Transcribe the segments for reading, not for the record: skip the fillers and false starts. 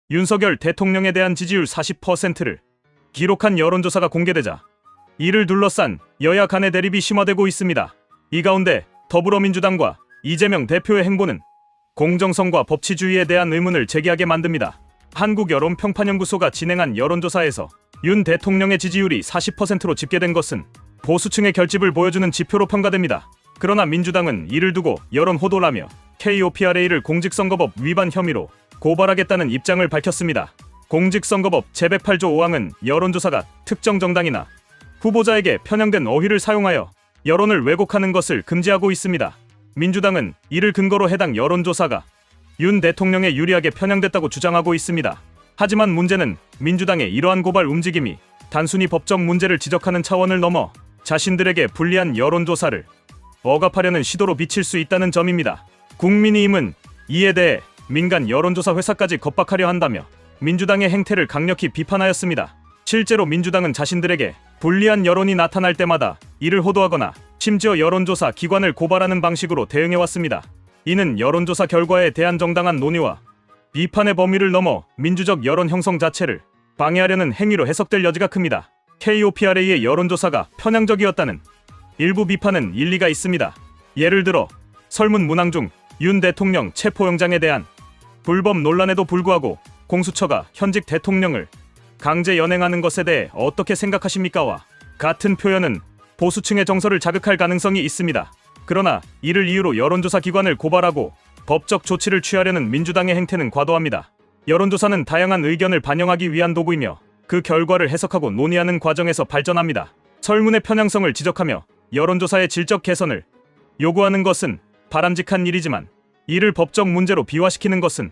윤석열 대통령에 대한 지지율 40%를 기록한 여론조사가 공개되자 이를 둘러싼 여야 간의 대립이 심화되고 있습니다. 이 가운데 더불어민주당과 이재명 대표의 행보는 공정성과 법치주의에 대한 의문을 제기하게 만듭니다. 한국여론평판연구소가 진행한 여론조사에서 윤 대통령의 지지율이 40%로 집계된 것은 보수층의 결집을 보여주는 지표로 평가됩니다. 그러나 민주당은 이를 두고 여론 호도라며 KOPRA를 공직선거법 위반 혐의로 고발하겠다는 입장을 밝혔습니다. 공직선거법 제108조 5항은 여론조사가 특정 정당이나 후보자에게 편향된 어휘를 사용하여 여론을 왜곡하는 것을 금지하고 있습니다. 민주당은 이를 근거로 해당 여론조사가 윤 대통령에 유리하게 편향됐다고 주장하고 있습니다. 하지만 문제는 민주당의 이러한 고발 움직임이 단순히 법적 문제를 지적하는 차원을 넘어 자신들에게 불리한 여론조사를 억압하려는 시도로 비칠 수 있다는 점입니다. 국민의힘은 이에 대해 민간 여론조사 회사까지 겁박하려 한다며 민주당의 행태를 강력히 비판하였습니다. 실제로 민주당은 자신들에게 불리한 여론이 나타날 때마다 이를 호도하거나 심지어 여론조사 기관을 고발하는 방식으로 대응해왔습니다. 이는 여론조사 결과에 대한 정당한 논의와 비판의 범위를 넘어 민주적 여론 형성 자체를 방해하려는 행위로 해석될 여지가 큽니다. KOPRA의 여론조사가 편향적이었다는 일부 비판은 일리가 있습니다. 예를 들어 설문 문항 중 윤 대통령 체포영장에 대한 불법 논란에도 불구하고 공수처가 현직 대통령을 강제 연행하는 것에 대해 어떻게 생각하십니까?와 같은 표현은 보수층의 정서를 자극할 가능성이 있습니다. 그러나 이를 이유로 여론조사 기관을 고발하고 법적 조치를 취하려는 민주당의 행태는 과도합니다. 여론조사는 다양한 의견을 반영하기 위한 도구이며 그 결과를 해석하고 논의하는 과정에서 발전합니다. 설문의 편향성을 지적하며 여론조사의 질적 개선을 요구하는 것은 바람직한 일이지만 이를 법적 문제로 비화시키는 것은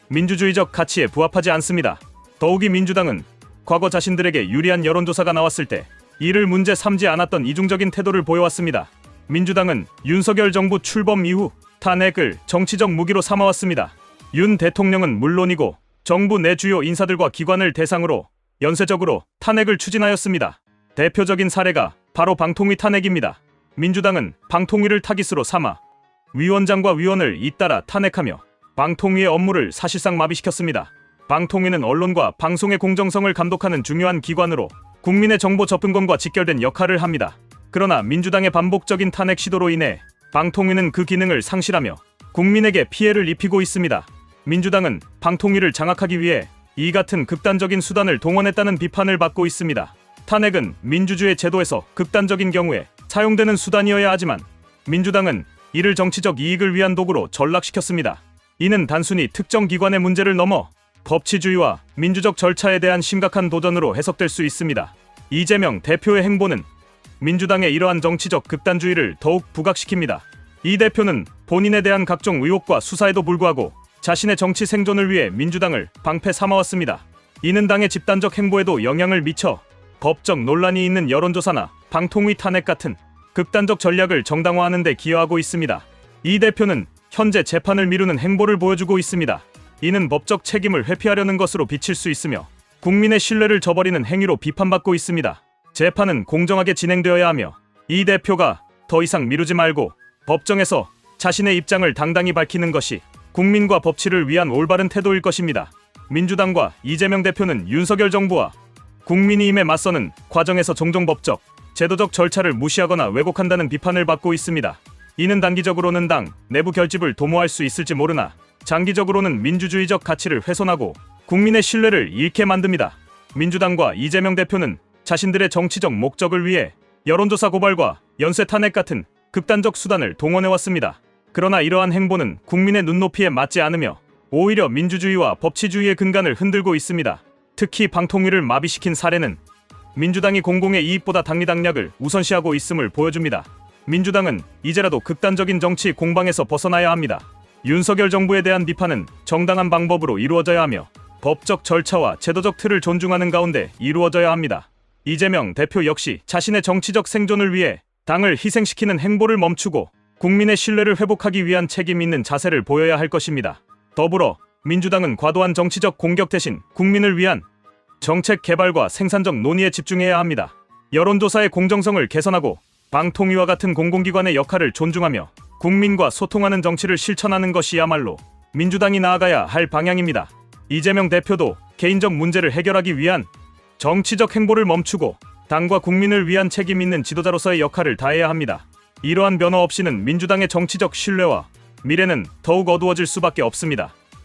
민주주의적 가치에 부합하지 않습니다. 더욱이 민주당은 과거 자신들에게 유리한 여론조사가 나왔을 때 이를 문제 삼지 않았던 이중적인 태도를 보여왔습니다. 민주당은 윤석열 정부 출범 이후 탄핵을 정치적 무기로 삼아왔습니다. 윤 대통령은 물론이고 정부 내 주요 인사들과 기관을 대상으로 연쇄적으로 탄핵을 추진하였습니다. 대표적인 사례가 바로 방통위 탄핵입니다. 민주당은 방통위를 타깃으로 삼아 위원장과 위원을 잇따라 탄핵하며 방통위의 업무를 사실상 마비시켰습니다. 방통위는 언론과 방송의 공정성을 감독하는 중요한 기관으로 국민의 정보 접근권과 직결된 역할을 합니다. 그러나 민주당의 반복적인 탄핵 시도로 인해 방통위는 그 기능을 상실하며 국민에게 피해를 입히고 있습니다. 민주당은 방통위를 장악하기 위해 이 같은 극단적인 수단을 동원했다는 비판을 받고 있습니다. 탄핵은 민주주의 제도에서 극단적인 경우에 사용되는 수단이어야 하지만 민주당은 이를 정치적 이익을 위한 도구로 전락시켰습니다. 이는 단순히 특정 기관의 문제를 넘어 법치주의와 민주적 절차에 대한 심각한 도전으로 해석될 수 있습니다. 이재명 대표의 행보는 민주당의 이러한 정치적 극단주의를 더욱 부각시킵니다. 이 대표는 본인에 대한 각종 의혹과 수사에도 불구하고 자신의 정치 생존을 위해 민주당을 방패 삼아왔습니다. 이는 당의 집단적 행보에도 영향을 미쳐 법적 논란이 있는 여론조사나 방통위 탄핵 같은 극단적 전략을 정당화하는 데 기여하고 있습니다. 이 대표는 현재 재판을 미루는 행보를 보여주고 있습니다. 이는 법적 책임을 회피하려는 것으로 비칠 수 있으며 국민의 신뢰를 저버리는 행위로 비판받고 있습니다. 재판은 공정하게 진행되어야 하며 이 대표가 더 이상 미루지 말고 법정에서 자신의 입장을 당당히 밝히는 것이 국민과 법치를 위한 올바른 태도일 것입니다. 민주당과 이재명 대표는 윤석열 정부와 국민의힘에 맞서는 과정에서 종종 법적, 제도적 절차를 무시하거나 왜곡한다는 비판을 받고 있습니다. 이는 단기적으로는 당 내부 결집을 도모할 수 있을지 모르나 장기적으로는 민주주의적 가치를 훼손하고 국민의 신뢰를 잃게 만듭니다. 민주당과 이재명 대표는 자신들의 정치적 목적을 위해 여론조사 고발과 연쇄 탄핵 같은 극단적 수단을 동원해왔습니다. 그러나 이러한 행보는 국민의 눈높이에 맞지 않으며 오히려 민주주의와 법치주의의 근간을 흔들고 있습니다. 특히 방통위를 마비시킨 사례는 민주당이 공공의 이익보다 당리당략을 우선시하고 있음을 보여줍니다. 민주당은 이제라도 극단적인 정치 공방에서 벗어나야 합니다. 윤석열 정부에 대한 비판은 정당한 방법으로 이루어져야 하며 법적 절차와 제도적 틀을 존중하는 가운데 이루어져야 합니다. 이재명 대표 역시 자신의 정치적 생존을 위해 당을 희생시키는 행보를 멈추고 국민의 신뢰를 회복하기 위한 책임 있는 자세를 보여야 할 것입니다. 더불어 민주당은 과도한 정치적 공격 대신 국민을 위한 정책 개발과 생산적 논의에 집중해야 합니다. 여론조사의 공정성을 개선하고 방통위와 같은 공공기관의 역할을 존중하며 국민과 소통하는 정치를 실천하는 것이야말로 민주당이 나아가야 할 방향입니다. 이재명 대표도 개인적 문제를 해결하기 위한 정치적 행보를 멈추고 당과 국민을 위한 책임 있는 지도자로서의 역할을 다해야 합니다. 이러한 변화 없이는 민주당의 정치적 신뢰와 미래는 더욱 어두워질 수밖에 없습니다.